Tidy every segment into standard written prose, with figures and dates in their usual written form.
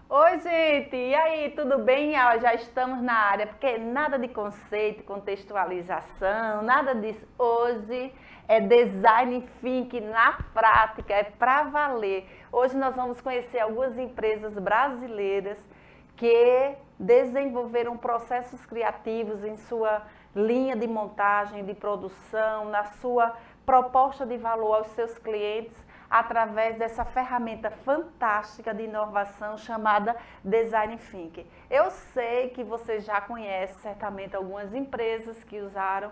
Oi, gente! E aí, tudo bem? Já estamos na área, porque nada de conceito, contextualização, nada disso. Hoje é design thinking na prática, é para valer. Hoje nós vamos conhecer algumas empresas brasileiras que desenvolveram processos criativos em sua linha de montagem, de produção, na sua proposta de valor aos seus clientes através dessa ferramenta fantástica de inovação chamada Design Thinking. Eu sei que você já conhece certamente algumas empresas que usaram,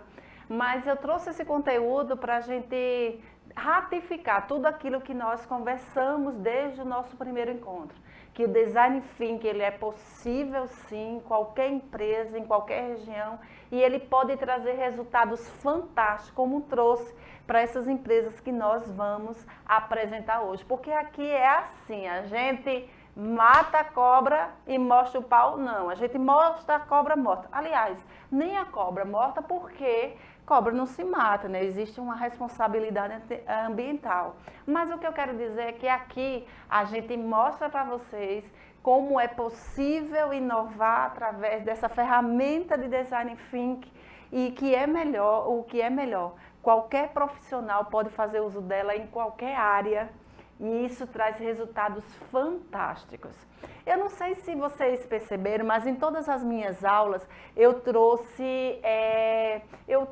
mas eu trouxe esse conteúdo para a gente ratificar tudo aquilo que nós conversamos desde o nosso primeiro encontro. Que o Design Thinking ele é possível sim, em qualquer empresa, em qualquer região, e ele pode trazer resultados fantásticos, como trouxe para essas empresas que nós vamos apresentar hoje. Porque aqui é assim, a gente mata a cobra e mostra o pau, não. A gente mostra a cobra morta. Aliás, nem a cobra morta porque cobra não se mata, né? Existe uma responsabilidade ambiental. Mas o que eu quero dizer é que aqui a gente mostra para vocês como é possível inovar através dessa ferramenta de design thinking e que é melhor, o que é melhor. Qualquer profissional pode fazer uso dela em qualquer área e isso traz resultados fantásticos. Eu não sei se vocês perceberam, mas em todas as minhas aulas eu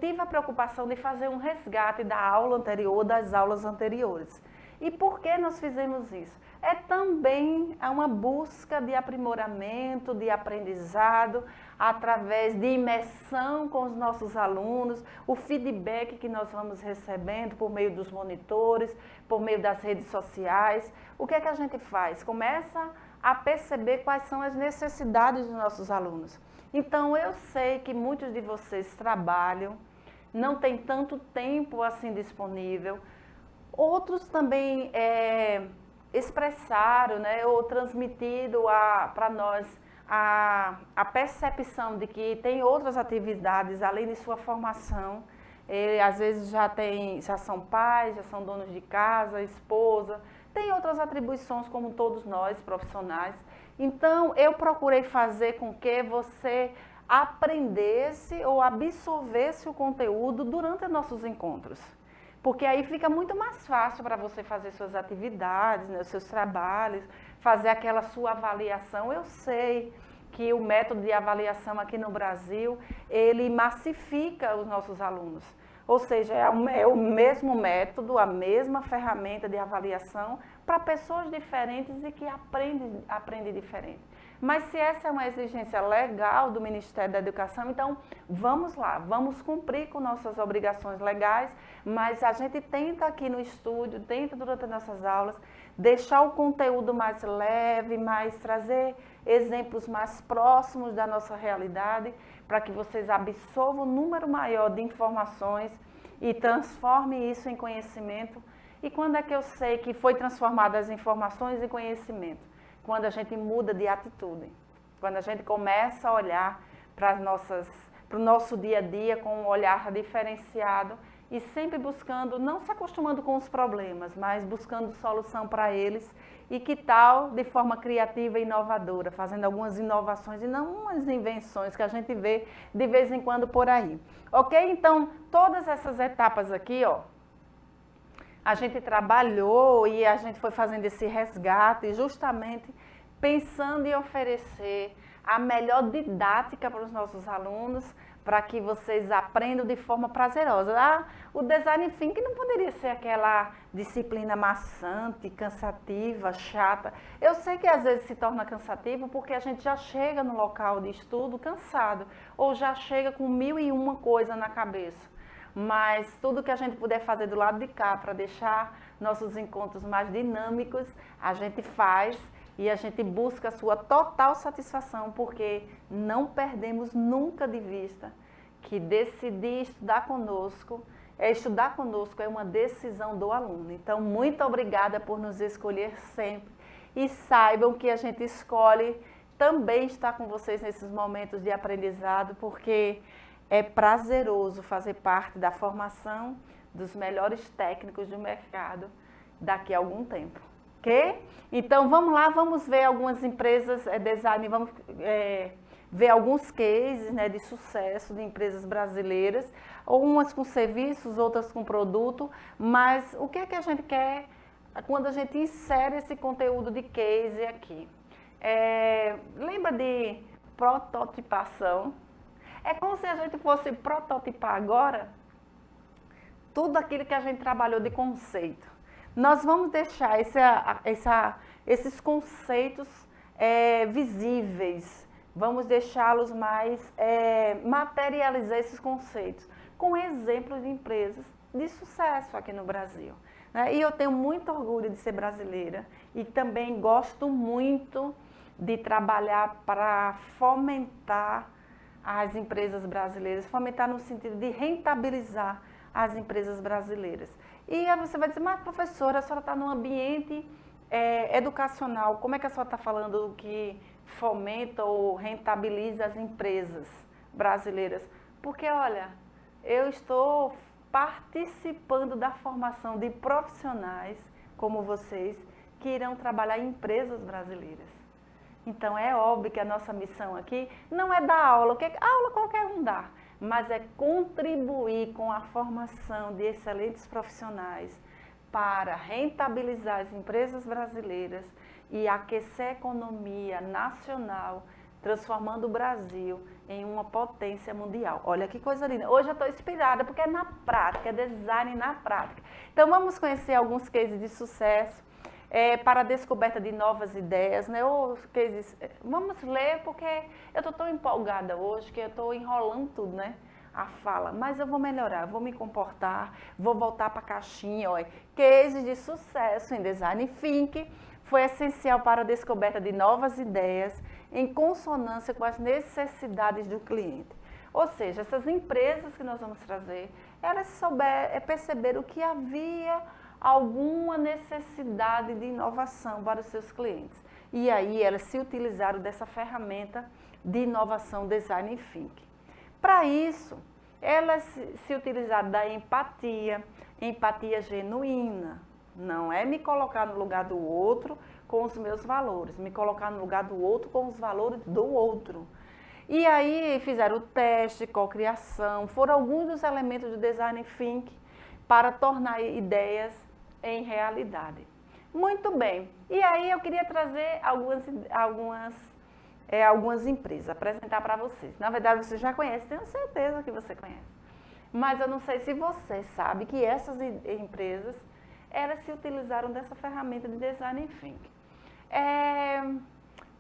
tive a preocupação de fazer um resgate da aula anterior, das aulas anteriores. E por que nós fizemos isso? É também uma busca de aprimoramento, de aprendizado, através de imersão com os nossos alunos, o feedback que nós vamos recebendo por meio dos monitores, por meio das redes sociais. O que é que a gente faz? Começa a perceber quais são as necessidades dos nossos alunos. Então, eu sei que muitos de vocês trabalham, não tem tanto tempo assim disponível. Outros também expressaram, né, ou transmitido para nós a percepção de que tem outras atividades além de sua formação. Às vezes já são pais, já são donos de casa, esposa, tem outras atribuições como todos nós profissionais. Então eu procurei fazer com que você aprendesse ou absorvesse o conteúdo durante os nossos encontros. Porque aí fica muito mais fácil para você fazer suas atividades, né, seus trabalhos, fazer aquela sua avaliação. Eu sei que o método de avaliação aqui no Brasil, ele massifica os nossos alunos. Ou seja, é o mesmo método, a mesma ferramenta de avaliação para pessoas diferentes e que aprendem diferente. Mas se essa é uma exigência legal do Ministério da Educação, então vamos lá, vamos cumprir com nossas obrigações legais, mas a gente tenta aqui no estúdio, tenta durante as nossas aulas, deixar o conteúdo mais leve, mais trazer exemplos mais próximos da nossa realidade, para que vocês absorvam um número maior de informações e transformem isso em conhecimento. E quando é que eu sei que foi transformada as informações em conhecimento? Quando a gente muda de atitude, quando a gente começa a olhar para o nosso dia a dia com um olhar diferenciado e sempre buscando, não se acostumando com os problemas, mas buscando solução para eles e que tal de forma criativa e inovadora, fazendo algumas inovações e não umas invenções que a gente vê de vez em quando por aí. Ok? Então, todas essas etapas aqui, ó, a gente trabalhou e a gente foi fazendo esse resgate justamente pensando em oferecer a melhor didática para os nossos alunos, para que vocês aprendam de forma prazerosa. O Design Thinking não poderia ser aquela disciplina maçante, cansativa, chata. Eu sei que às vezes se torna cansativo porque a gente já chega no local de estudo cansado, ou já chega com 1001 coisa na cabeça. Mas tudo que a gente puder fazer do lado de cá para deixar nossos encontros mais dinâmicos, a gente faz e a gente busca a sua total satisfação, porque não perdemos nunca de vista que decidir estudar conosco é uma decisão do aluno. Então, muito obrigada por nos escolher sempre e saibam que a gente escolhe também estar com vocês nesses momentos de aprendizado, porque é prazeroso fazer parte da formação dos melhores técnicos do mercado daqui a algum tempo. Ok? Então vamos lá, vamos ver algumas empresas design, vamos ver alguns cases, né, de sucesso de empresas brasileiras, umas com serviços, outras com produto, mas o que é que a gente quer quando a gente insere esse conteúdo de case aqui? Lembra de prototipação? É como se a gente fosse prototipar agora tudo aquilo que a gente trabalhou de conceito. Nós vamos deixar esses conceitos visíveis, vamos deixá-los mais, materializar esses conceitos com exemplos de empresas de sucesso aqui no Brasil. Né? E eu tenho muito orgulho de ser brasileira e também gosto muito de trabalhar para fomentar as empresas brasileiras, fomentar no sentido de rentabilizar as empresas brasileiras. E aí você vai dizer, mas professora, a senhora está num ambiente educacional, como é que a senhora está falando que fomenta ou rentabiliza as empresas brasileiras? Porque, olha, eu estou participando da formação de profissionais como vocês que irão trabalhar em empresas brasileiras. Então é óbvio que a nossa missão aqui não é dar aula, porque aula qualquer um dá, mas é contribuir com a formação de excelentes profissionais para rentabilizar as empresas brasileiras e aquecer a economia nacional, transformando o Brasil em uma potência mundial. Olha que coisa linda. Hoje eu estou inspirada porque é na prática, é design na prática. Então vamos conhecer alguns cases de sucesso para a descoberta de novas ideias, né? Vamos ler porque eu estou tão empolgada hoje que eu estou enrolando tudo, né? A fala, mas eu vou melhorar, vou me comportar, vou voltar para a caixinha. Olha, case de sucesso em design thinking foi essencial para a descoberta de novas ideias em consonância com as necessidades do cliente. Ou seja, essas empresas que nós vamos trazer, elas perceberam que havia alguma necessidade de inovação para os seus clientes. E aí elas se utilizaram dessa ferramenta de inovação design thinking. Para isso, elas se utilizaram da empatia genuína. Não é me colocar no lugar do outro com os meus valores, me colocar no lugar do outro com os valores do outro. E aí fizeram o teste, cocriação, foram alguns dos elementos do design thinking para tornar ideias em realidade. Muito bem, e aí eu queria trazer algumas empresas, apresentar para vocês. Na verdade, você já conhece, tenho certeza que você conhece. Mas eu não sei se você sabe que essas empresas, elas se utilizaram dessa ferramenta de design thinking.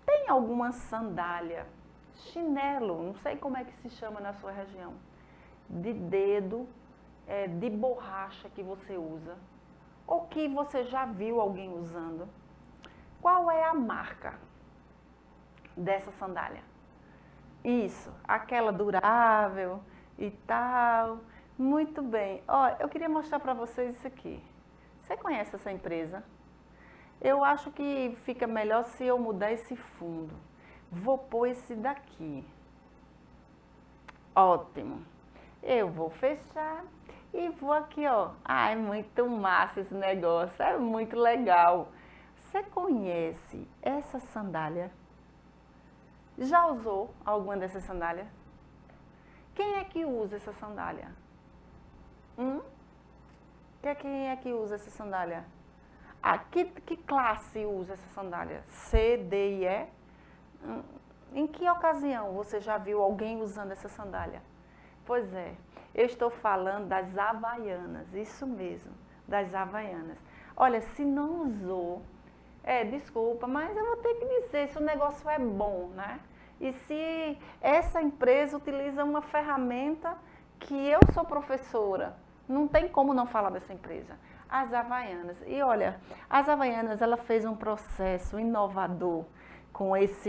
Tem alguma sandália, chinelo, não sei como é que se chama na sua região, de dedo, de borracha que você usa, ou que você já viu alguém usando? Qual é a marca dessa sandália? Isso, aquela durável e tal. Muito bem. Ó, eu queria mostrar para vocês isso aqui. Você conhece essa empresa? Eu acho que fica melhor se eu mudar esse fundo. Vou pôr esse daqui. Ótimo. Eu vou fechar e vou aqui, ó. Ah, é muito massa esse negócio, é muito legal. Você conhece essa sandália? Já usou alguma dessas sandálias? Quem é que usa essa sandália? Quem é que usa essa sandália? Ah, que classe usa essa sandália? C, D e E? Em que ocasião você já viu alguém usando essa sandália? Pois é, eu estou falando das havaianas, isso mesmo, das havaianas. Olha, se não usou, desculpa, mas eu vou ter que dizer se o negócio é bom, né? E se essa empresa utiliza uma ferramenta que eu sou professora, não tem como não falar dessa empresa. As Havaianas. E olha, as Havaianas, ela fez um processo inovador com as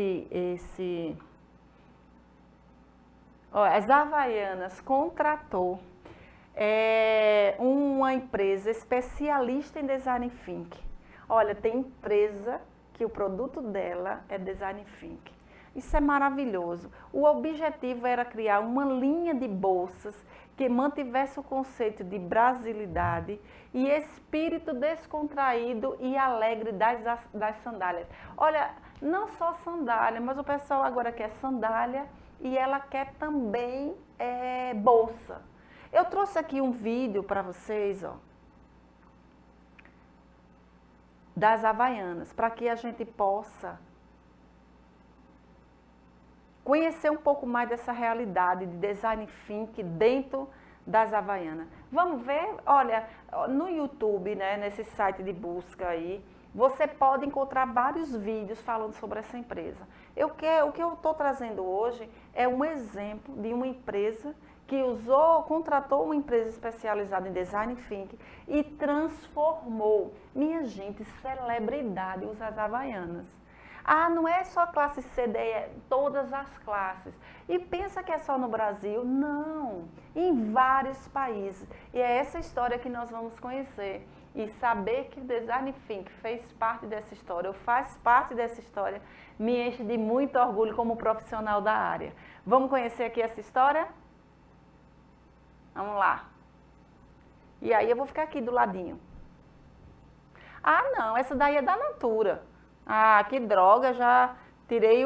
Havaianas contratou uma empresa especialista em design thinking. Olha, tem empresa que o produto dela é design thinking. Isso é maravilhoso. O objetivo era criar uma linha de bolsas que mantivesse o conceito de brasilidade e espírito descontraído e alegre das sandálias. Olha, não só sandália, mas o pessoal agora quer sandália e ela quer também bolsa. Eu trouxe aqui um vídeo para vocês, ó, das Havaianas, para que a gente possa conhecer um pouco mais dessa realidade de design thinking dentro das Havaianas. Vamos ver? Olha, no YouTube, né, nesse site de busca aí, você pode encontrar vários vídeos falando sobre essa empresa. O que eu estou trazendo hoje é um exemplo de uma empresa que contratou uma empresa especializada em design thinking e transformou, minha gente, celebridade, os Havaianas. Ah, não é só classe C, D, é todas as classes. E pensa que é só no Brasil? Não, em vários países. E é essa história que nós vamos conhecer. E saber que o Design Thinking fez parte dessa história, ou faz parte dessa história, me enche de muito orgulho como profissional da área. Vamos conhecer aqui essa história? Vamos lá. E aí eu vou ficar aqui do ladinho. Ah, não, essa daí é da Natura. Ah, que droga, já tirei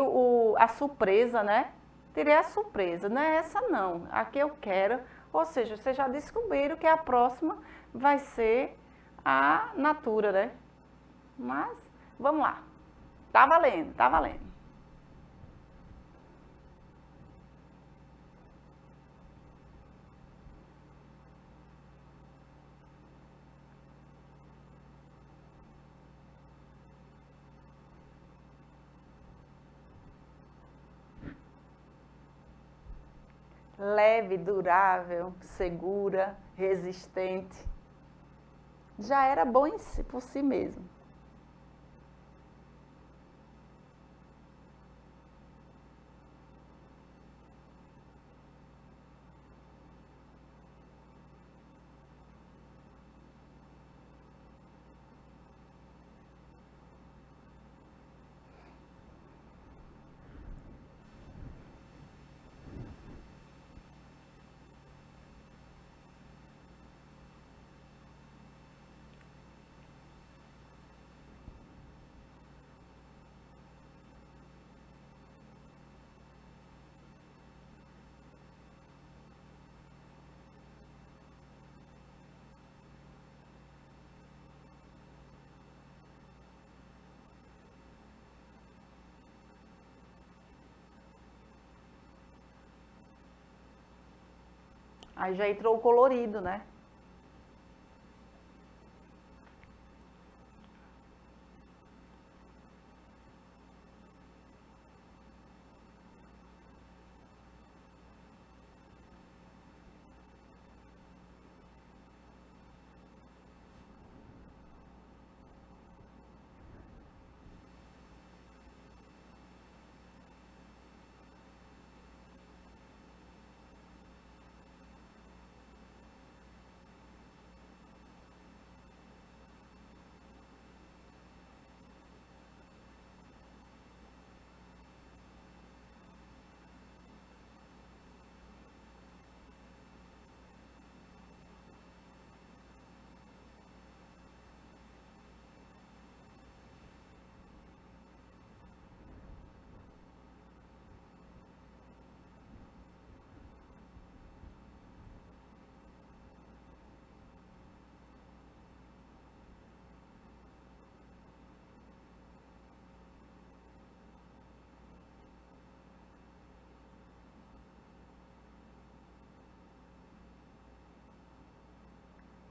a surpresa, né? Tirei a surpresa, não é essa não, a que eu quero. Ou seja, vocês já descobriram que a próxima vai ser a Natura, né? Mas, vamos lá. Tá valendo, tá valendo. Leve, durável, segura, resistente. Já era bom por si mesmo. Aí já entrou o colorido, né?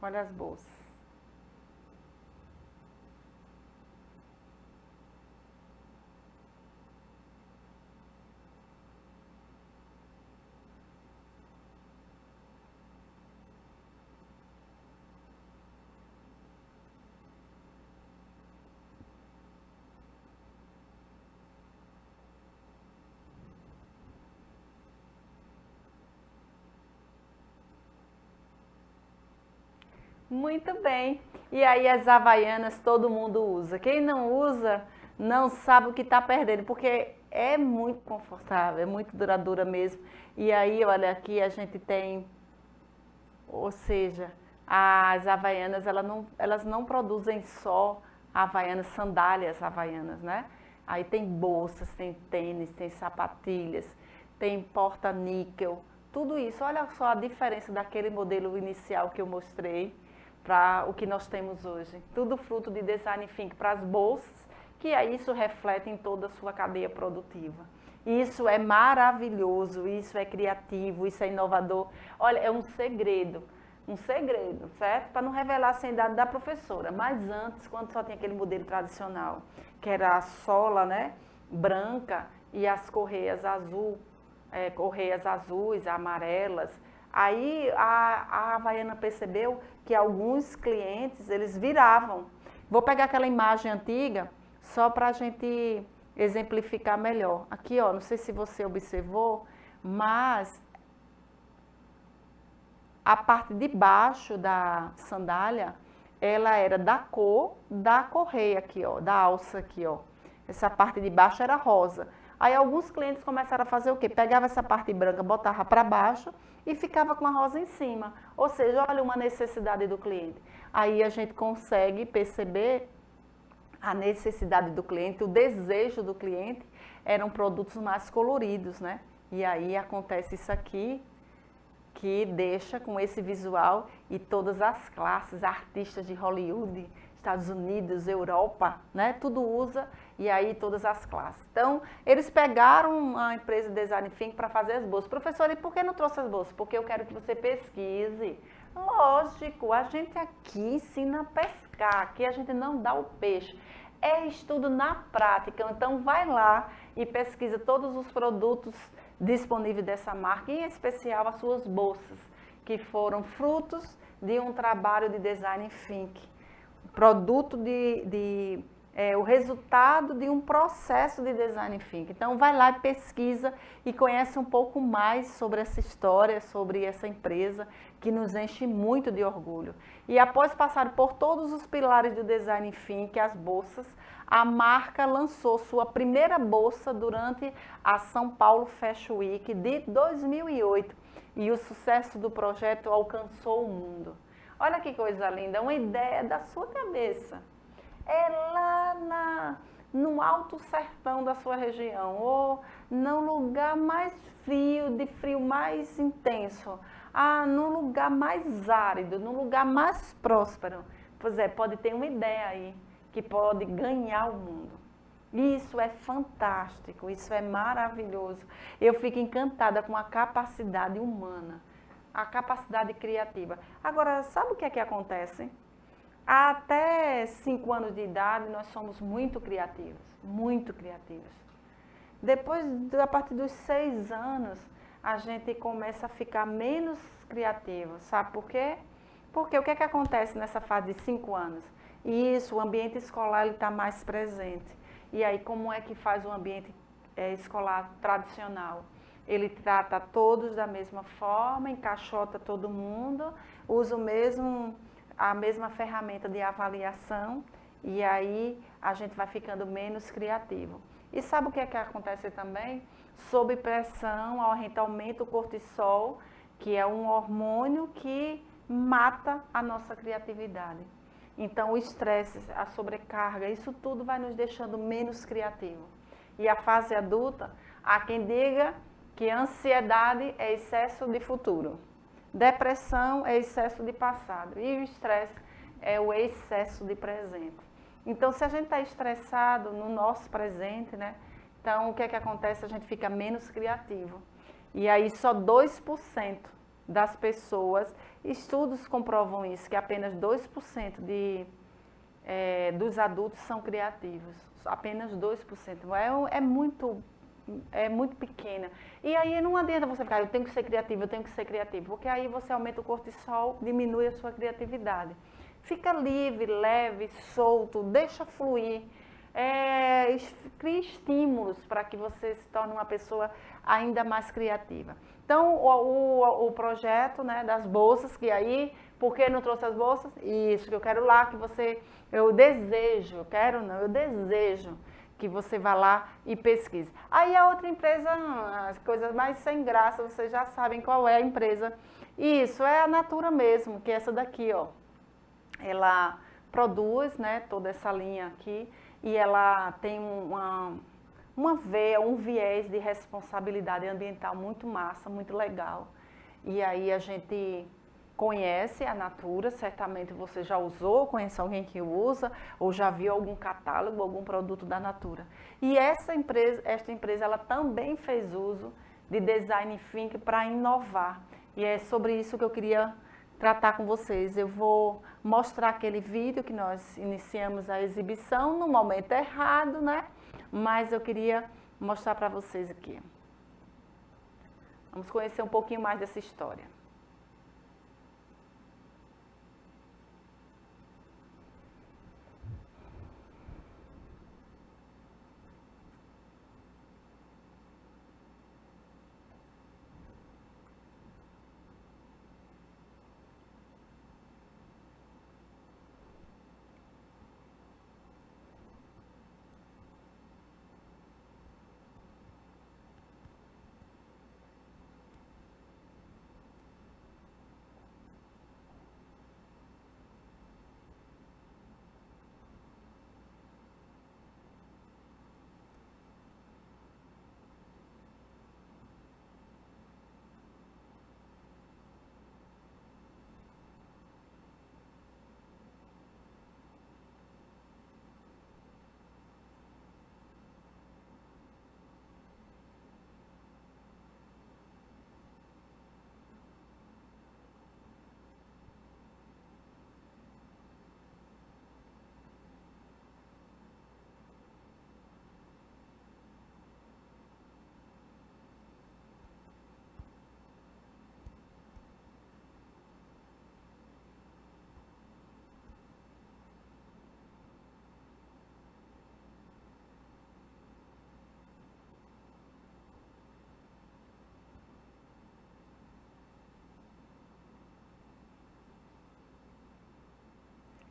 Olha as bolsas. Muito bem. E aí as Havaianas todo mundo usa. Quem não usa, não sabe o que está perdendo, porque é muito confortável, é muito duradoura mesmo. E aí, olha, aqui a gente tem, ou seja, as havaianas, elas não produzem só havaianas, sandálias havaianas, né? Aí tem bolsas, tem tênis, tem sapatilhas, tem porta-níquel, tudo isso. Olha só a diferença daquele modelo inicial que eu mostrei para o que nós temos hoje. Tudo fruto de design thinking para as bolsas, que aí isso reflete em toda a sua cadeia produtiva. Isso é maravilhoso, isso é criativo, isso é inovador. Olha, é um segredo, certo? Para não revelar sem dado da professora. Mas antes, quando só tinha aquele modelo tradicional, que era a sola, né, branca e as correias correias azuis, amarelas, aí a Havaiana percebeu que alguns clientes, eles viravam. Vou pegar aquela imagem antiga, só para a gente exemplificar melhor. Aqui, ó, não sei se você observou, mas a parte de baixo da sandália, ela era da cor da correia aqui, ó, da alça aqui, ó. Essa parte de baixo era rosa. Aí alguns clientes começaram a fazer o quê? Pegava essa parte branca, botava para baixo e ficava com a rosa em cima. Ou seja, olha uma necessidade do cliente. Aí a gente consegue perceber a necessidade do cliente, o desejo do cliente eram produtos mais coloridos, né? E aí acontece isso aqui, que deixa com esse visual e todas as classes, artistas de Hollywood, Estados Unidos, Europa, né? Tudo usa e aí todas as classes. Então, eles pegaram a empresa de Design Thinking para fazer as bolsas. Professor, e por que não trouxe as bolsas? Porque eu quero que você pesquise. Lógico, a gente aqui ensina a pescar, aqui a gente não dá o peixe. É estudo na prática, então vai lá e pesquisa todos os produtos disponíveis dessa marca, em especial as suas bolsas, que foram frutos de um trabalho de Design Thinking. Produto o resultado de um processo de Design Thinking. Então vai lá e pesquisa e conhece um pouco mais sobre essa história, sobre essa empresa que nos enche muito de orgulho. E após passar por todos os pilares do Design Thinking, as bolsas, a marca lançou sua primeira bolsa durante a São Paulo Fashion Week de 2008 e o sucesso do projeto alcançou o mundo. Olha que coisa linda, uma ideia da sua cabeça. É lá no alto sertão da sua região, ou no lugar mais frio, de frio mais intenso, no lugar mais árido, no lugar mais próspero. Pois é, pode ter uma ideia aí que pode ganhar o mundo. Isso é fantástico, isso é maravilhoso. Eu fico encantada com a capacidade humana, a capacidade criativa. Agora, sabe o que é que acontece? Até 5 anos de idade, nós somos muito criativos, muito criativos. Depois, a partir dos 6 anos, a gente começa a ficar menos criativo. Sabe por quê? Porque o que é que acontece nessa fase de 5 anos? Isso, o ambiente escolar está mais presente. E aí, como é que faz o ambiente escolar tradicional? Ele trata todos da mesma forma, encaixota todo mundo, usa a mesma ferramenta de avaliação e aí a gente vai ficando menos criativo. E sabe o que é que acontece também? Sob pressão, a gente aumenta o cortisol, que é um hormônio que mata a nossa criatividade. Então o estresse, a sobrecarga, isso tudo vai nos deixando menos criativo. E a fase adulta, há quem diga que ansiedade é excesso de futuro. Depressão é excesso de passado e o estresse é o excesso de presente. Então, se a gente está estressado no nosso presente, né? Então, o que é que acontece? A gente fica menos criativo. E aí, só 2% das pessoas, estudos comprovam isso, que apenas 2% dos adultos são criativos. Apenas 2%. É muito pequena. E aí não adianta você ficar, eu tenho que ser criativo, porque aí você aumenta o cortisol, diminui a sua criatividade. Fica livre, leve, solto, deixa fluir. Crie estímulos para que você se torne uma pessoa ainda mais criativa. Então, o projeto, né, das bolsas, que aí, por que não trouxe as bolsas? Isso, que eu quero lá, eu desejo que você vá lá e pesquise. Aí a outra empresa, as coisas mais sem graça, vocês já sabem qual é a empresa. Isso é a Natura mesmo, que é essa daqui, ó. Ela produz, né, toda essa linha aqui e ela tem uma veia, um viés de responsabilidade ambiental muito massa, muito legal. E aí a gente conhece a Natura, certamente você já usou, conhece alguém que usa, ou já viu algum catálogo, algum produto da Natura. E esta empresa ela também fez uso de design thinking para inovar. E é sobre isso que eu queria tratar com vocês. Eu vou mostrar aquele vídeo que nós iniciamos a exibição no momento errado, né? Mas eu queria mostrar para vocês aqui. Vamos conhecer um pouquinho mais dessa história.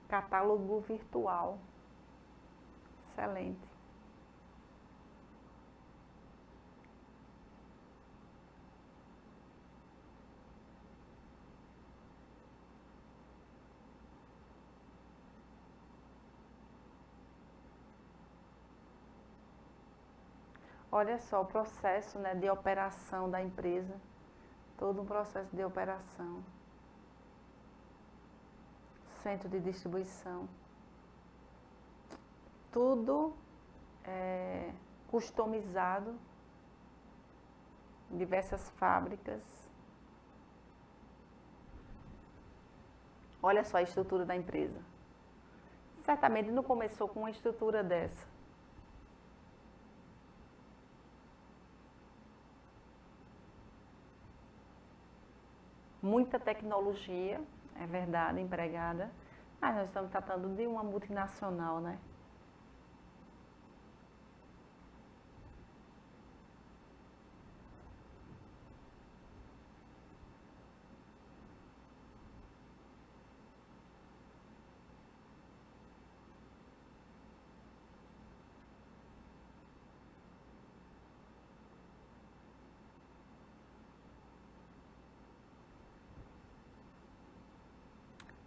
Catálogo virtual. Excelente. Olha só o processo, né, de operação da empresa. Todo um processo de operação. Centro de distribuição. Tudo customizado. Diversas fábricas. Olha só a estrutura da empresa. Certamente não começou com uma estrutura dessa. Muita tecnologia, é verdade, empregada, mas nós estamos tratando de uma multinacional, né?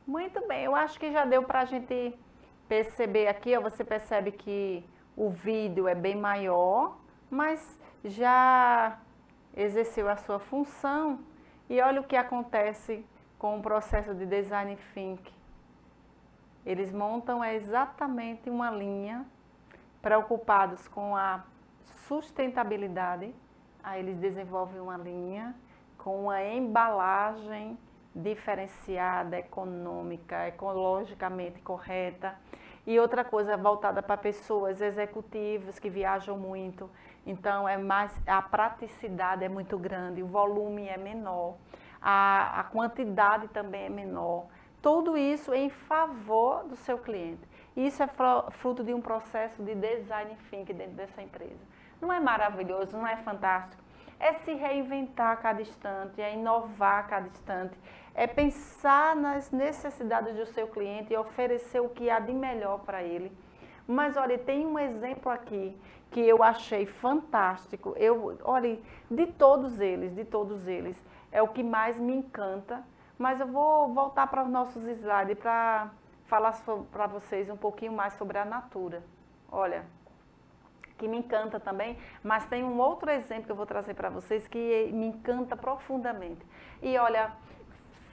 Muito bem, eu acho que já deu para a gente perceber aqui, ó, você percebe que o vídeo é bem maior, mas já exerceu a sua função e olha o que acontece com o processo de design thinking. Eles montam exatamente uma linha, preocupados com a sustentabilidade, aí eles desenvolvem uma linha com uma embalagem diferenciada, econômica, ecologicamente correta. E outra coisa voltada para pessoas executivas que viajam muito, então a praticidade é muito grande, o volume é menor, a quantidade também é menor. Tudo isso em favor do seu cliente. Isso é fruto de um processo de design thinking dentro dessa empresa. Não é maravilhoso, não é fantástico? É se reinventar a cada instante, é inovar a cada instante, é pensar nas necessidades do seu cliente e oferecer o que há de melhor para ele. Mas, olha, tem um exemplo aqui que eu achei fantástico. Olha, de todos eles, é o que mais me encanta. Mas eu vou voltar para os nossos slides para falar para vocês um pouquinho mais sobre a Natura. Olha, que me encanta também, mas tem um outro exemplo que eu vou trazer para vocês que me encanta profundamente. E olha,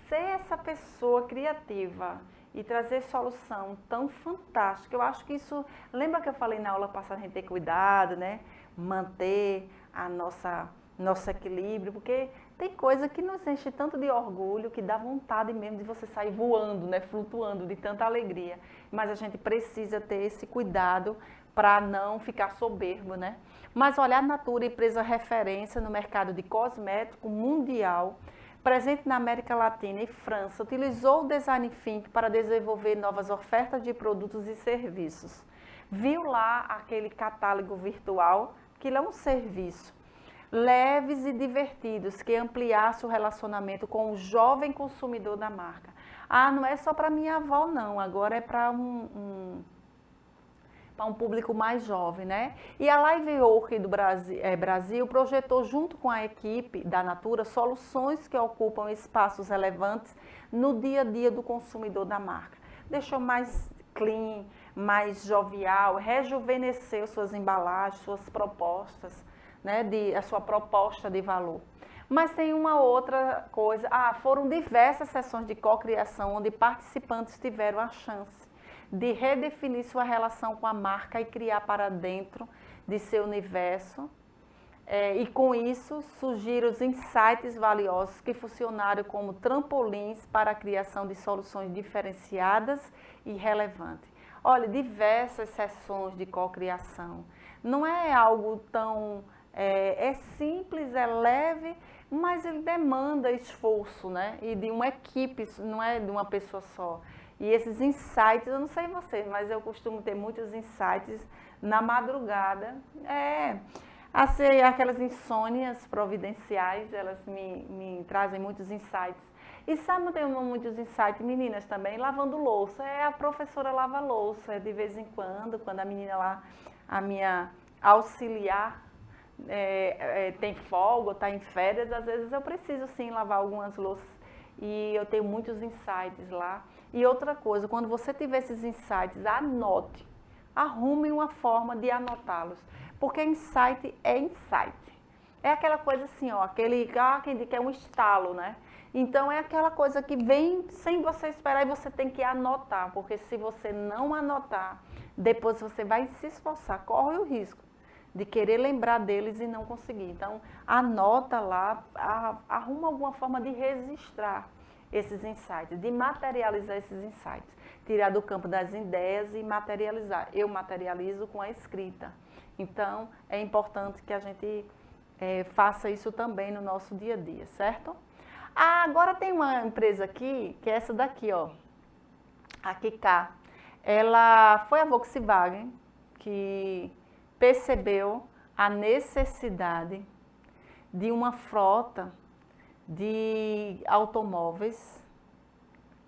ser essa pessoa criativa e trazer solução tão fantástica, eu acho que isso, lembra que eu falei na aula passada, a gente ter cuidado, né? Manter a nosso equilíbrio, porque tem coisa que nos enche tanto de orgulho, que dá vontade mesmo de você sair voando, né? Flutuando de tanta alegria. Mas a gente precisa ter esse cuidado para não ficar soberbo, né? Mas olha, a Natura, empresa referência no mercado de cosmético mundial, presente na América Latina e França, utilizou o Design Thinking para desenvolver novas ofertas de produtos e serviços. Viu lá aquele catálogo virtual, que é um serviço, leves e divertidos, que ampliasse o relacionamento com o jovem consumidor da marca. Ah, não é só para minha avó não, agora é para um público mais jovem, né? E a Live Work do Brasil projetou junto com a equipe da Natura soluções que ocupam espaços relevantes no dia a dia do consumidor da marca. Deixou mais clean, mais jovial, rejuvenesceu suas embalagens, suas propostas, né? A sua proposta de valor. Mas tem uma outra coisa, foram diversas sessões de cocriação onde participantes tiveram a chance de redefinir sua relação com a marca e criar para dentro de seu universo. E com isso surgiram os insights valiosos que funcionaram como trampolins para a criação de soluções diferenciadas e relevantes. Olha, diversas sessões de cocriação. Não é algo tão... É simples, é leve, mas ele demanda esforço, né? E de uma equipe, não é de uma pessoa só. E esses insights, eu não sei vocês, mas eu costumo ter muitos insights na madrugada. Assim, aquelas insônias providenciais, elas me trazem muitos insights. E sabe, tem muitos insights, meninas também, lavando louça. A professora lava louça, de vez em quando a menina lá, a minha auxiliar, tem folga, está em férias, às vezes eu preciso sim lavar algumas louças. E eu tenho muitos insights lá. E outra coisa, quando você tiver esses insights, anote. Arrume uma forma de anotá-los. Porque insight é insight. É aquela coisa assim, ó, quem diz que é um estalo, né? Então é aquela coisa que vem sem você esperar e você tem que anotar. Porque se você não anotar, depois você vai se esforçar, corre o risco de querer lembrar deles e não conseguir. Então, anota lá, arruma alguma forma de registrar esses insights, de materializar esses insights. Tirar do campo das ideias e materializar. Eu materializo com a escrita. Então, é importante que a gente faça isso também no nosso dia a dia, certo? Agora tem uma empresa aqui, que é essa daqui, ó, a Kika. Ela foi a Volkswagen que percebeu a necessidade de uma frota de automóveis.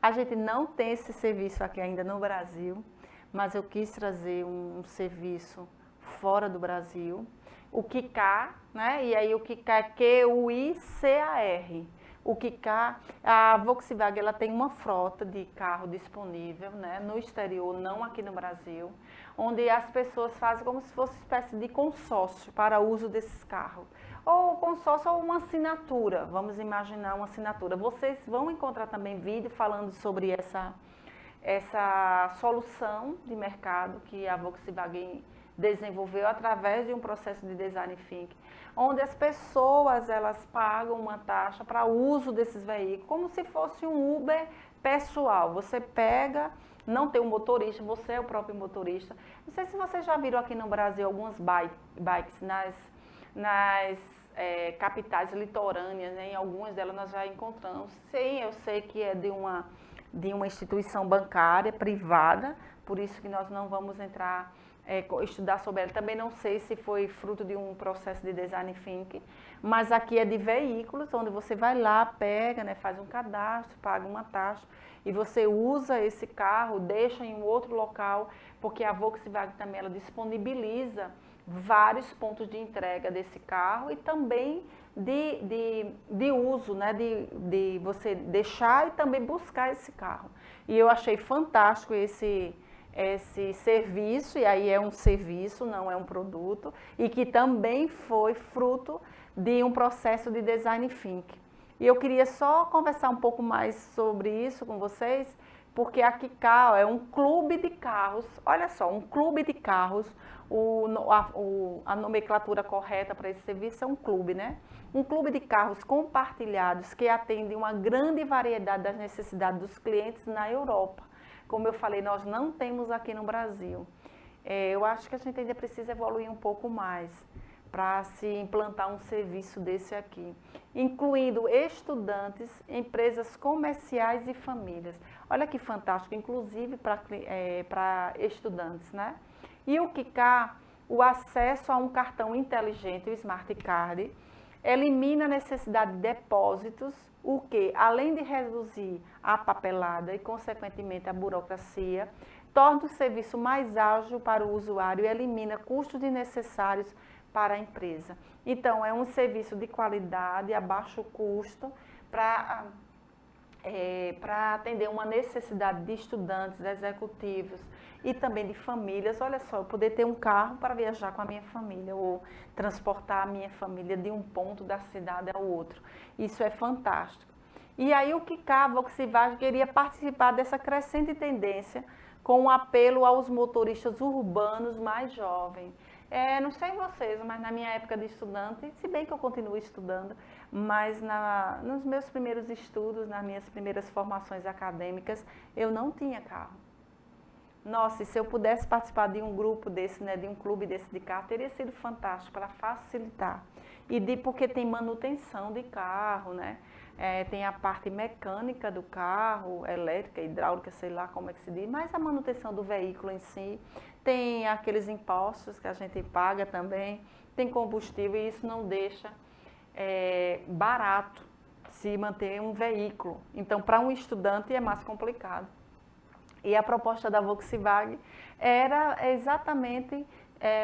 A gente não tem esse serviço aqui ainda no Brasil, mas eu quis trazer um serviço fora do Brasil. O Kika, né? E aí o Kika é Q-U-I-C-A-R. O Kika, a Volkswagen, ela tem uma frota de carro disponível, né, no exterior, não aqui no Brasil, onde as pessoas fazem como se fosse uma espécie de consórcio para uso desses carros. Ou consórcio ou uma assinatura, vamos imaginar uma assinatura. Vocês vão encontrar também vídeo falando sobre essa solução de mercado que a Volkswagen desenvolveu através de um processo de design thinking, onde as pessoas elas pagam uma taxa para uso desses veículos, como se fosse um Uber pessoal. Você pega, não tem um motorista, você é o próprio motorista. Não sei se vocês já viram aqui no Brasil algumas bikes nas capitais litorâneas, né? Em algumas delas nós já encontramos. Sim, eu sei que é de uma instituição bancária privada, por isso que nós não vamos entrar estudar sobre ela. Também não sei se foi fruto de um processo de design thinking, mas aqui é de veículos, onde você vai lá, pega, né, faz um cadastro, paga uma taxa e você usa esse carro, deixa em um outro local, porque a Volkswagen também ela disponibiliza vários pontos de entrega desse carro e também de uso, né, de você deixar e também buscar esse carro. E eu achei fantástico esse serviço, e aí é um serviço, não é um produto, e que também foi fruto de um processo de design thinking. E eu queria só conversar um pouco mais sobre isso com vocês, porque a Kikau é um clube de carros, olha só, um clube de carros, a nomenclatura correta para esse serviço é um clube, né? Um clube de carros compartilhados que atende uma grande variedade das necessidades dos clientes na Europa. Como eu falei, nós não temos aqui no Brasil. Eu acho que a gente ainda precisa evoluir um pouco mais para se implantar um serviço desse aqui, incluindo estudantes, empresas comerciais e famílias. Olha que fantástico, inclusive para estudantes, né? E o Kika, o acesso a um cartão inteligente, o Smart Card, elimina a necessidade de depósitos, o que, além de reduzir a papelada e, consequentemente, a burocracia, torna o serviço mais ágil para o usuário e elimina custos desnecessários para a empresa. Então, é um serviço de qualidade, a baixo custo, para atender uma necessidade de estudantes, executivos e também de famílias. Olha só, eu poder ter um carro para viajar com a minha família ou transportar a minha família de um ponto da cidade ao outro. Isso é fantástico. E aí o Kika, a Volkswagen queria participar dessa crescente tendência com um apelo aos motoristas urbanos mais jovens. Não sei vocês, mas na minha época de estudante, se bem que eu continuo estudando, mas nos meus primeiros estudos, nas minhas primeiras formações acadêmicas, eu não tinha carro. Nossa, e se eu pudesse participar de um grupo desse, né, de um clube desse de carro, teria sido fantástico para facilitar. Porque tem manutenção de carro, né? Tem a parte mecânica do carro, elétrica, hidráulica, sei lá como é que se diz, mas a manutenção do veículo em si, tem aqueles impostos que a gente paga também, tem combustível e isso não deixa barato se manter um veículo. Então, para um estudante é mais complicado. E a proposta da Volkswagen era exatamente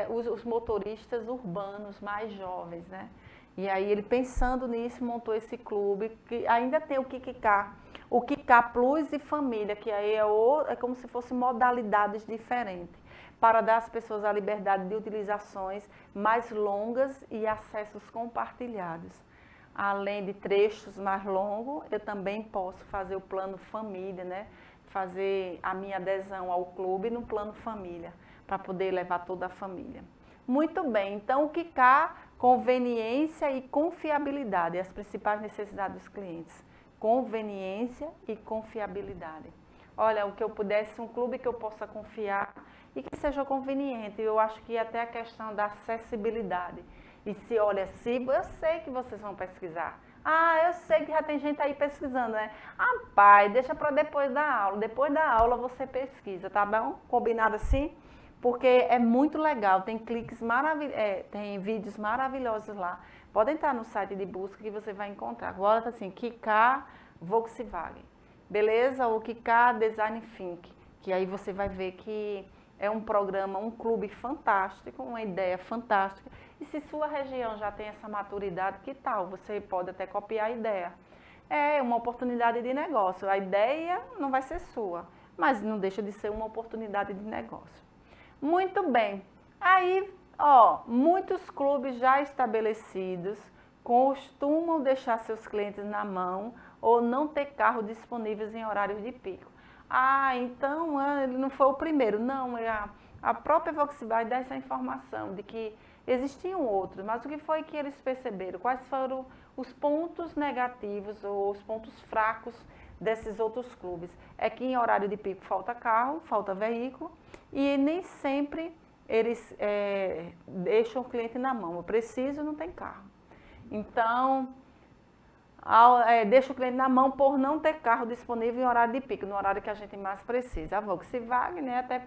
os motoristas urbanos mais jovens, né? E aí ele pensando nisso, montou esse clube, que ainda tem o Kika Plus e Família, que aí é como se fossem modalidades diferentes, para dar às pessoas a liberdade de utilizações mais longas e acessos compartilhados. Além de trechos mais longos, eu também posso fazer o plano família, né? Fazer a minha adesão ao clube no plano família, para poder levar toda a família. Muito bem, então o Kika, conveniência e confiabilidade, as principais necessidades dos clientes. Conveniência e confiabilidade. Olha, o que eu pudesse, um clube que eu possa confiar e que seja conveniente. Eu acho que até a questão da acessibilidade. E se, olha, eu sei que vocês vão pesquisar. Eu sei que já tem gente aí pesquisando, né? Pai, deixa para depois da aula. Depois da aula você pesquisa, tá bom? Combinado assim? Porque é muito legal, tem tem vídeos maravilhosos lá. Pode entrar no site de busca que você vai encontrar. Agora tá assim, Kika Volkswagen. Beleza? O Kika Design Think. Que aí você vai ver que é um programa, um clube fantástico, uma ideia fantástica. E se sua região já tem essa maturidade, que tal? Você pode até copiar a ideia. É uma oportunidade de negócio. A ideia não vai ser sua, mas não deixa de ser uma oportunidade de negócio. Muito bem. Aí, muitos clubes já estabelecidos costumam deixar seus clientes na mão ou não ter carros disponíveis em horários de pico. Então ele não foi o primeiro. Não, a própria Volkswagen dá essa informação de que existiam outros, mas o que foi que eles perceberam? Quais foram os pontos negativos ou os pontos fracos desses outros clubes? É que em horário de pico falta carro, falta veículo e nem sempre eles deixam o cliente na mão. Eu preciso, não tem carro. Então, deixa o cliente na mão por não ter carro disponível em horário de pico, no horário que a gente mais precisa. A Volkswagen, né, até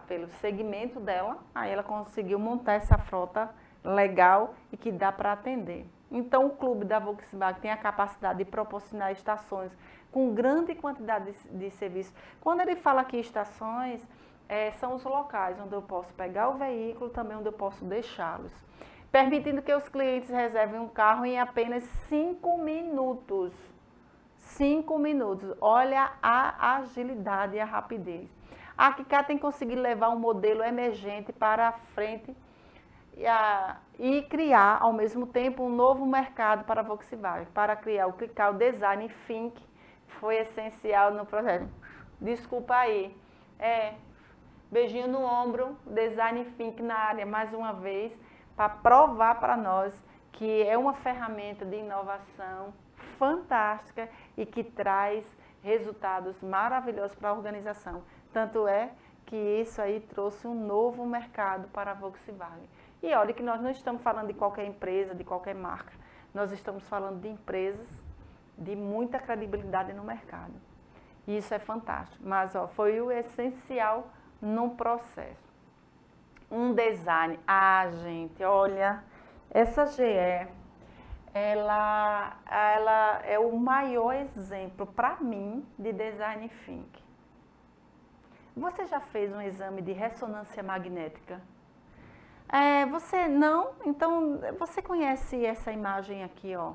pelo segmento dela, aí ela conseguiu montar essa frota legal e que dá para atender. Então, o clube da Volkswagen tem a capacidade de proporcionar estações com grande quantidade de serviços. Quando ele fala aqui estações, são os locais onde eu posso pegar o veículo, também onde eu posso deixá-los, permitindo que os clientes reservem um carro em apenas 5 minutos. 5 minutos. Olha a agilidade e a rapidez. A KICA tem conseguido levar um modelo emergente para a frente e criar, ao mesmo tempo, um novo mercado para a Volkswagen. Para criar o KICA, o Design Think foi essencial no projeto. Desculpa aí. Beijinho no ombro, Design Think na área, mais uma vez, para provar para nós que é uma ferramenta de inovação fantástica e que traz resultados maravilhosos para a organização. Tanto é que isso aí trouxe um novo mercado para a Volkswagen. E olha que nós não estamos falando de qualquer empresa, de qualquer marca. Nós estamos falando de empresas de muita credibilidade no mercado. E isso é fantástico. Mas foi o essencial no processo. Um design. Gente, olha, essa GE, ela é o maior exemplo para mim de design think. Você já fez um exame de ressonância magnética? Você não? Então, você conhece essa imagem aqui, ó?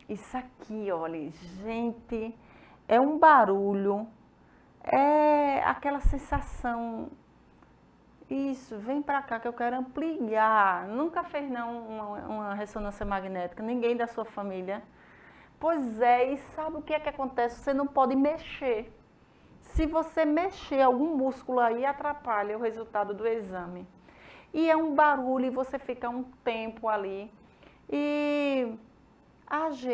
Isso aqui, olha, gente, é um barulho, é aquela sensação. Isso, vem pra cá que eu quero ampliar. Nunca fez não uma ressonância magnética, ninguém da sua família? Pois é, e sabe o que é que acontece? Você não pode mexer. Se você mexer algum músculo aí, atrapalha o resultado do exame. E é um barulho e você fica um tempo ali. E a GE,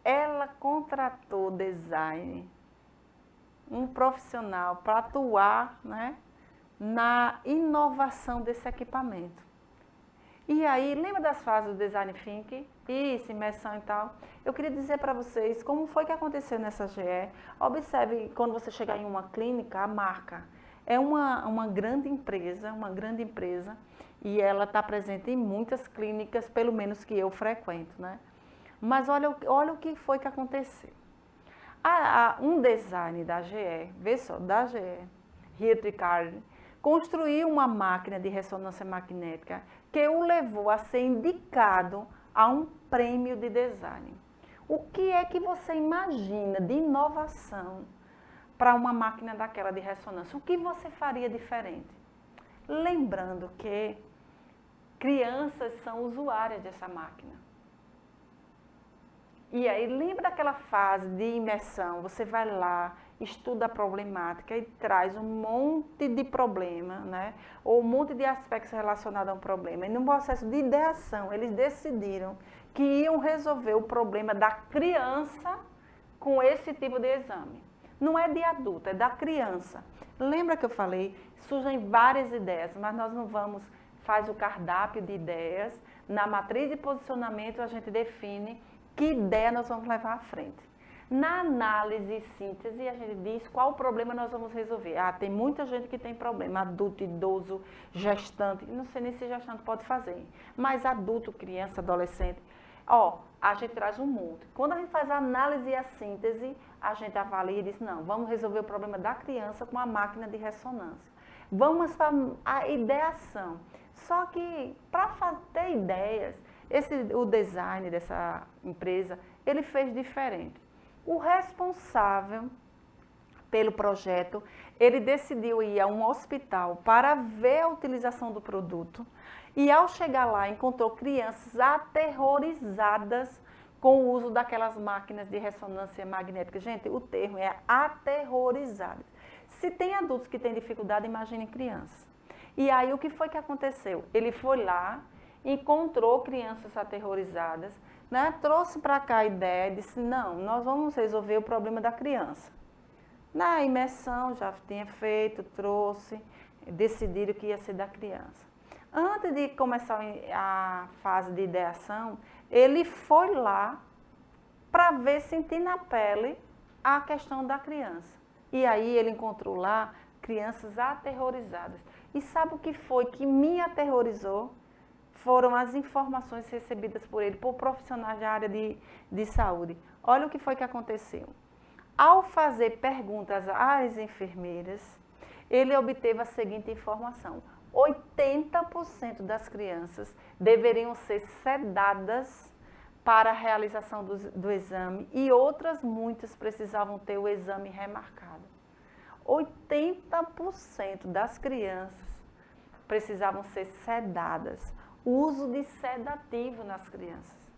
ela contratou design, um profissional para atuar, né, na inovação desse equipamento. E aí, lembra das fases do Design Think? Isso, imersão e tal. Eu queria dizer para vocês como foi que aconteceu nessa GE. Observe, quando você chegar em uma clínica, a marca é uma grande empresa, e ela está presente em muitas clínicas, pelo menos que eu frequento, né? Mas olha o que foi que aconteceu. Um design da GE, vê só, da GE, Hiertricard, construiu uma máquina de ressonância magnética que o levou a ser indicado a um prêmio de design. O que é que você imagina de inovação para uma máquina daquela de ressonância? O que você faria diferente? Lembrando que crianças são usuárias dessa máquina. E aí, lembra daquela fase de imersão? Você vai lá, estuda a problemática e traz um monte de problema, né? Ou um monte de aspectos relacionados a um problema. E no processo de ideação, eles decidiram que iam resolver o problema da criança com esse tipo de exame. Não é de adulto, é da criança. Lembra que eu falei? Surgem várias ideias, mas nós não vamos, faz o cardápio de ideias. Na matriz de posicionamento, a gente define que ideia nós vamos levar à frente. Na análise e síntese, a gente diz qual problema nós vamos resolver. Tem muita gente que tem problema, adulto, idoso, gestante, não sei nem se gestante pode fazer, mas adulto, criança, adolescente, a gente traz um monte. Quando a gente faz a análise e a síntese, a gente avalia e diz, não, vamos resolver o problema da criança com a máquina de ressonância. Vamos para a ideação. Só que, para ter ideias, o design dessa empresa, ele fez diferente. O responsável pelo projeto, ele decidiu ir a um hospital para ver a utilização do produto e ao chegar lá encontrou crianças aterrorizadas com o uso daquelas máquinas de ressonância magnética. Gente, o termo é aterrorizadas. Se tem adultos que têm dificuldade, imagine crianças. E aí o que foi que aconteceu? Ele foi lá, encontrou crianças aterrorizadas, né? Trouxe para cá a ideia, disse, não, nós vamos resolver o problema da criança. Na imersão já tinha feito, trouxe, decidiram que ia ser da criança. Antes de começar a fase de ideação, ele foi lá para ver, sentir na pele a questão da criança. E aí ele encontrou lá crianças aterrorizadas. E sabe o que foi que me aterrorizou? Foram as informações recebidas por ele, por profissionais da área de saúde. Olha o que foi que aconteceu. Ao fazer perguntas às enfermeiras, ele obteve a seguinte informação: 80% das crianças deveriam ser sedadas para a realização do exame e outras muitas precisavam ter o exame remarcado. 80% das crianças precisavam ser sedadas. O uso de sedativo nas crianças.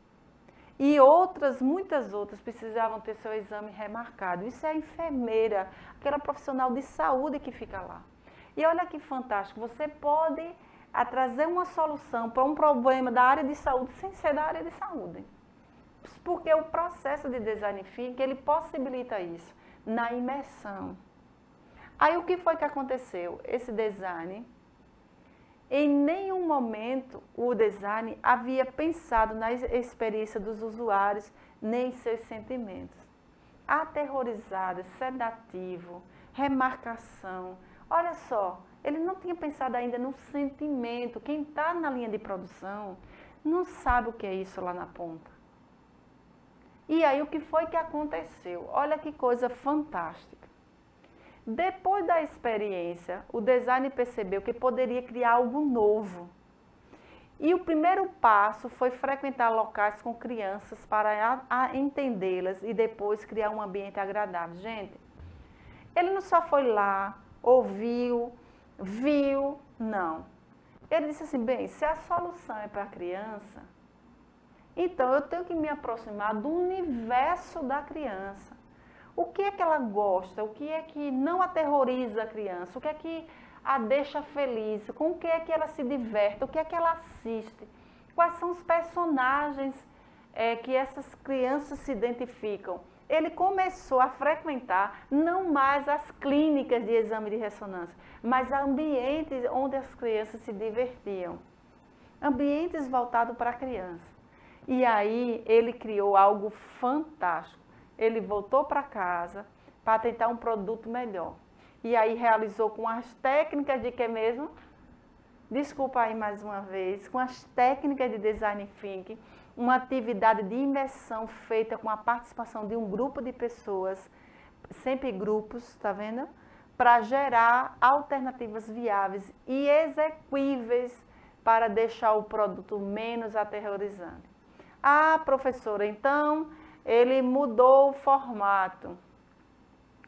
E outras, muitas outras, precisavam ter seu exame remarcado. Isso é a enfermeira, aquela profissional de saúde que fica lá. E olha que fantástico, você pode trazer uma solução para um problema da área de saúde sem ser da área de saúde. Porque o processo de design thinking, ele possibilita isso, na imersão. Aí o que foi que aconteceu? Esse design, em nenhum momento o design havia pensado na experiência dos usuários, nem em seus sentimentos. Aterrorizado, sedativo, remarcação. Olha só, ele não tinha pensado ainda no sentimento. Quem está na linha de produção não sabe o que é isso lá na ponta. E aí o que foi que aconteceu? Olha que coisa fantástica. Depois da experiência, o design percebeu que poderia criar algo novo. E o primeiro passo foi frequentar locais com crianças para entendê-las e depois criar um ambiente agradável. Gente, ele não só foi lá, ouviu, viu, não. Ele disse assim, bem, se a solução é para a criança, então eu tenho que me aproximar do universo da criança. O que é que ela gosta? O que é que não aterroriza a criança? O que é que a deixa feliz? Com o que é que ela se diverte? O que é que ela assiste? Quais são os personagens que essas crianças se identificam? Ele começou a frequentar não mais as clínicas de exame de ressonância, mas ambientes onde as crianças se divertiam. Ambientes voltados para a criança. E aí ele criou algo fantástico. Ele voltou para casa para tentar um produto melhor. E aí realizou com as técnicas de que mesmo? Desculpa aí mais uma vez. Com as técnicas de design thinking, uma atividade de imersão feita com a participação de um grupo de pessoas, sempre grupos, tá vendo? Para gerar alternativas viáveis e execuíveis para deixar o produto menos aterrorizante. Ah, professora, então ele mudou o formato.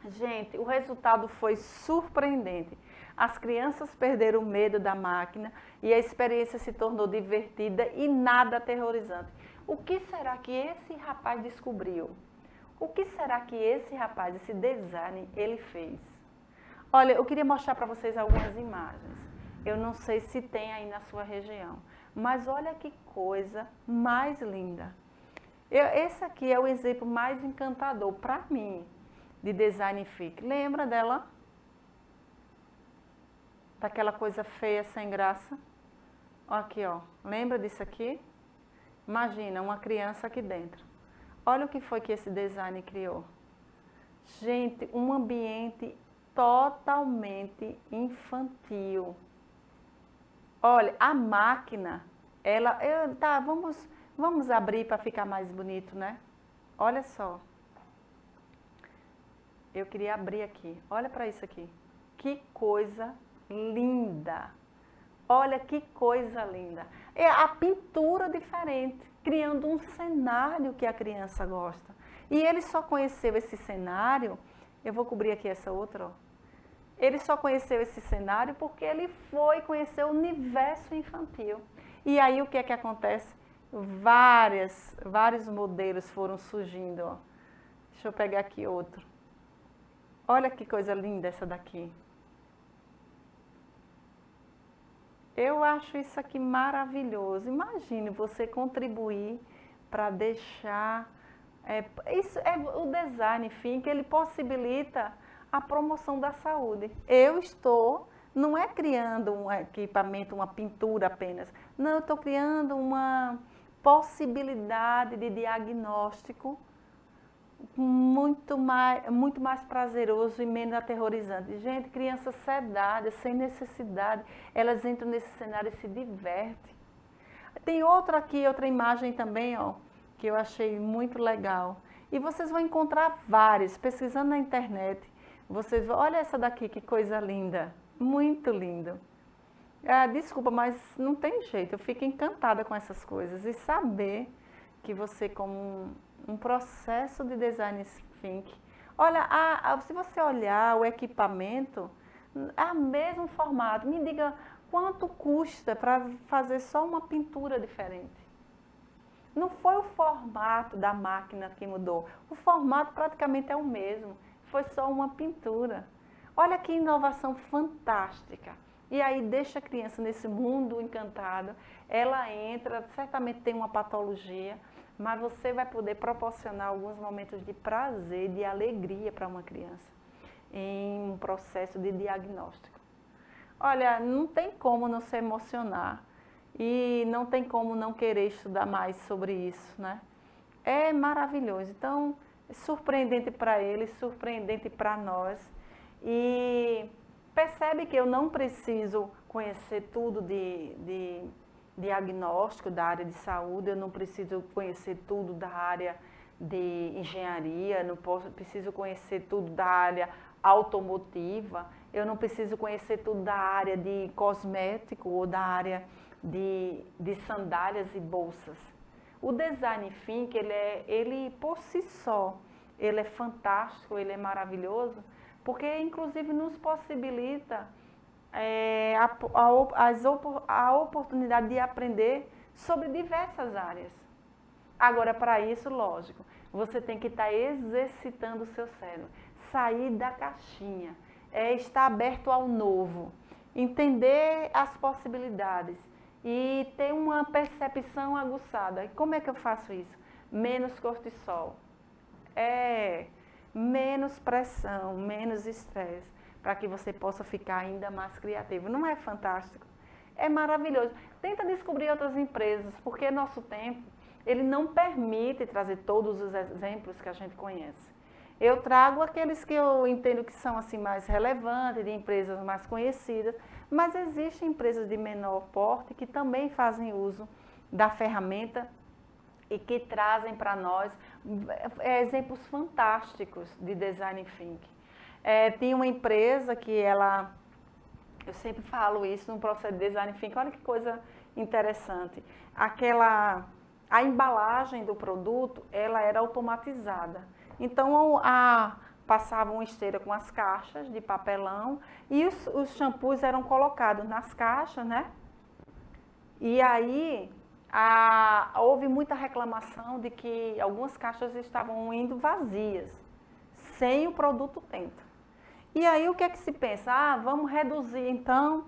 Gente, o resultado foi surpreendente. As crianças perderam o medo da máquina e a experiência se tornou divertida e nada aterrorizante. O que será que esse rapaz descobriu? O que será que esse rapaz, esse design, ele fez? Olha, eu queria mostrar para vocês algumas imagens. Eu não sei se tem aí na sua região, mas olha que coisa mais linda. Esse aqui é o exemplo mais encantador para mim de design thinking. Lembra dela? Daquela coisa feia, sem graça? Aqui, ó. Lembra disso aqui? Imagina uma criança aqui dentro. Olha o que foi que esse design criou. Gente, um ambiente totalmente infantil. Olha, a máquina, ela... Tá, vamos abrir para ficar mais bonito, né? Olha só. Eu queria abrir aqui. Olha para isso aqui. Que coisa linda. Olha que coisa linda. É a pintura diferente, criando um cenário que a criança gosta. E ele só conheceu esse cenário, eu vou cobrir aqui essa outra, ó. Ele só conheceu esse cenário porque ele foi conhecer o universo infantil. E aí o que é que acontece? Vários modelos foram surgindo, ó. Deixa eu pegar aqui outro. Olha que coisa linda essa daqui. Eu acho isso aqui maravilhoso. Imagine você contribuir para deixar... isso é o design thinking, ele possibilita a promoção da saúde. Eu estou, não é criando um equipamento, uma pintura apenas. Não, eu estou criando uma possibilidade de diagnóstico muito mais prazeroso e menos aterrorizante. Gente, crianças sedadas, sem necessidade, elas entram nesse cenário e se divertem. Tem outra aqui, outra imagem também, ó, que eu achei muito legal. E vocês vão encontrar várias, pesquisando na internet. Vocês vão, olha essa daqui, que coisa linda, muito lindo. Ah, desculpa, mas não tem jeito, eu fico encantada com essas coisas. E saber que você, como um processo de design thinking, olha, se você olhar o equipamento, é o mesmo formato. Me diga quanto custa para fazer só uma pintura diferente. Não foi o formato da máquina que mudou, o formato praticamente é o mesmo, foi só uma pintura. Olha que inovação fantástica. E aí deixa a criança nesse mundo encantado, ela entra, certamente tem uma patologia, mas você vai poder proporcionar alguns momentos de prazer, de alegria para uma criança, em um processo de diagnóstico. Olha, não tem como não se emocionar e não tem como não querer estudar mais sobre isso, né? É maravilhoso. Então, é surpreendente para eles, surpreendente para nós. E percebe que eu não preciso conhecer tudo de diagnóstico da área de saúde, eu não preciso conhecer tudo da área de engenharia, não preciso conhecer tudo da área automotiva, eu não preciso conhecer tudo da área de cosmético ou da área de sandálias e bolsas. O design thinking, ele por si só, ele é fantástico, ele é maravilhoso, porque inclusive nos possibilita a oportunidade de aprender sobre diversas áreas. Agora, para isso, lógico, você tem que estar exercitando o seu cérebro, sair da caixinha, estar aberto ao novo, entender as possibilidades e ter uma percepção aguçada. E como é que eu faço isso? Menos cortisol, menos pressão, menos estresse, para que você possa ficar ainda mais criativo. Não é fantástico? É maravilhoso. Tenta descobrir outras empresas, porque nosso tempo, ele não permite trazer todos os exemplos que a gente conhece. Eu trago aqueles que eu entendo que são assim mais relevantes, de empresas mais conhecidas, mas existem empresas de menor porte que também fazem uso da ferramenta e que trazem para nós exemplos fantásticos de design thinking. Tinha uma empresa que eu sempre falo isso no processo de design thinking, olha que coisa interessante. A embalagem do produto, ela era automatizada. Então, passava uma esteira com as caixas de papelão e os shampoos eram colocados nas caixas, né? E aí, houve muita reclamação de que algumas caixas estavam indo vazias, sem o produto dentro. E aí, o que é que se pensa? Vamos reduzir, então,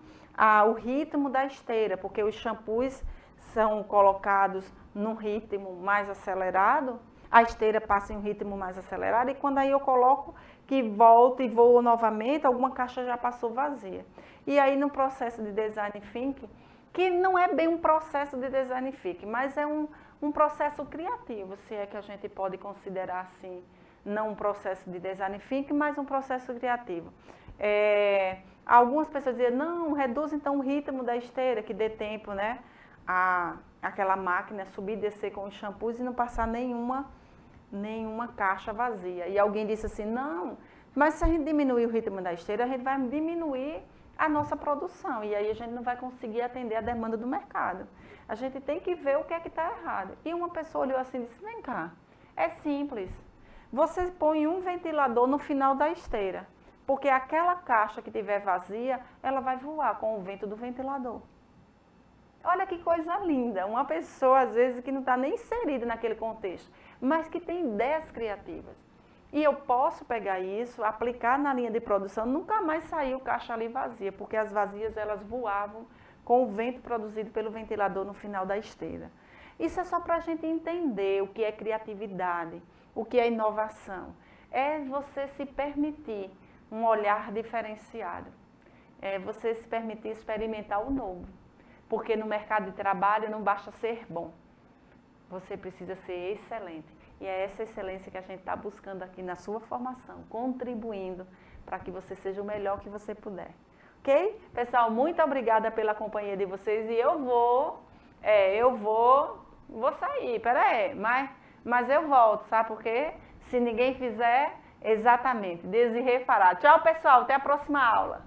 o ritmo da esteira, porque os shampoos são colocados num ritmo mais acelerado, a esteira passa em um ritmo mais acelerado, e quando aí eu coloco que volta e voa novamente, alguma caixa já passou vazia. E aí no processo de design thinking, que não é bem um processo de design thinking, mas é um processo criativo, se é que a gente pode considerar assim, não um processo de design thinking, mas um processo criativo. Algumas pessoas dizem, não, reduz então o ritmo da esteira, que dê tempo, né? Aquela máquina subir e descer com os shampoos e não passar nenhuma caixa vazia. E alguém disse assim, não, mas se a gente diminuir o ritmo da esteira, a gente vai diminuir a nossa produção e aí a gente não vai conseguir atender a demanda do mercado. A gente tem que ver o que é que está errado. E uma pessoa olhou assim e disse, vem cá, é simples. Você põe um ventilador no final da esteira, porque aquela caixa que estiver vazia, ela vai voar com o vento do ventilador. Olha que coisa linda, uma pessoa às vezes que não está nem inserida naquele contexto, mas que tem ideias criativas. E eu posso pegar isso, aplicar na linha de produção, nunca mais saiu caixa ali vazia, porque as vazias elas voavam com o vento produzido pelo ventilador no final da esteira. Isso é só para a gente entender o que é criatividade, o que é inovação. É você se permitir um olhar diferenciado, é você se permitir experimentar o novo. Porque no mercado de trabalho não basta ser bom, você precisa ser excelente. E é essa excelência que a gente está buscando aqui na sua formação, contribuindo para que você seja o melhor que você puder. Ok? Pessoal, muito obrigada pela companhia de vocês e vou sair, peraí, mas eu volto, sabe por quê? Se ninguém fizer, exatamente, Desirê fará. Tchau, pessoal, até a próxima aula.